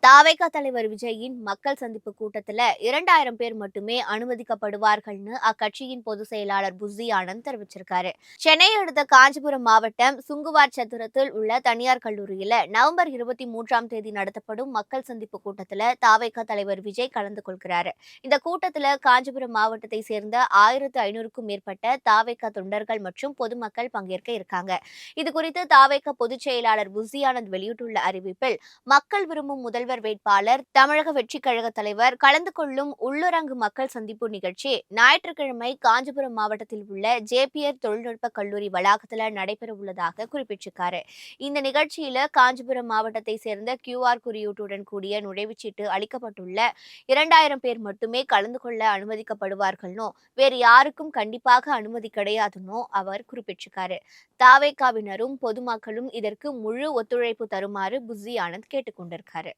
தாவேகா தலைவர் விஜயின் மக்கள் சந்திப்பு கூட்டத்துல 2000 பேர் மட்டுமே அனுமதிக்கப்படுவார்கள்னு அக்கட்சியின் பொதுச் செயலாளர் புஸ்ஸி ஆனந்த் தெரிவிச்சிருக்காரு. சென்னையை அடுத்த காஞ்சிபுரம் மாவட்டம் சுங்குவார் சத்திரத்தில் உள்ள தனியார் கல்லூரியில நவம்பர் 23ஆம் தேதி நடத்தப்படும் மக்கள் சந்திப்பு கூட்டத்துல தாவேகா தலைவர் விஜய் கலந்து கொள்கிறாரு. இந்த கூட்டத்துல காஞ்சிபுரம் மாவட்டத்தை சேர்ந்த 1500க்கும் மேற்பட்ட தாவேகா தொண்டர்கள் மற்றும் பொதுமக்கள் பங்கேற்க இருக்காங்க. இதுகுறித்து தாவேகா பொதுச் செயலாளர் புஸ்ஸி ஆனந்த் வெளியிட்டுள்ள அறிவிப்பில், மக்கள் விரும்பும் முதல்வர் வேட்பாளர், தமிழக வெற்றிக் கழக தலைவர் கலந்து கொள்ளும் உள்ளரங்கு மக்கள் சந்திப்பு நிகழ்ச்சி ஞாயிற்றுக்கிழமை காஞ்சிபுரம் மாவட்டத்தில் உள்ள ஜேபிஆர் தொழில்நுட்ப கல்லூரி வளாகத்தில் நடைபெற உள்ளதாக குறிப்பிட்டிருக்காரு. இந்த நிகழ்ச்சியில காஞ்சிபுரம் மாவட்டத்தை சேர்ந்த QR குறியீட்டுடன் கூடிய நுழைவுச்சீட்டு அளிக்கப்பட்டுள்ள 2000 பேர் மட்டுமே கலந்து கொள்ள அனுமதிக்கப்படுவார்கள்னோ, வேறு யாருக்கும் கண்டிப்பாக அனுமதி கிடையாதுன்னோ அவர் குறிப்பிட்டிருக்காரு. தாவேகாவினரும் பொதுமக்களும் இதற்கு முழு ஒத்துழைப்பு தருமாறு புஸ்ஸி ஆனந்த் கேட்டுக் கொண்டிருக்காரு.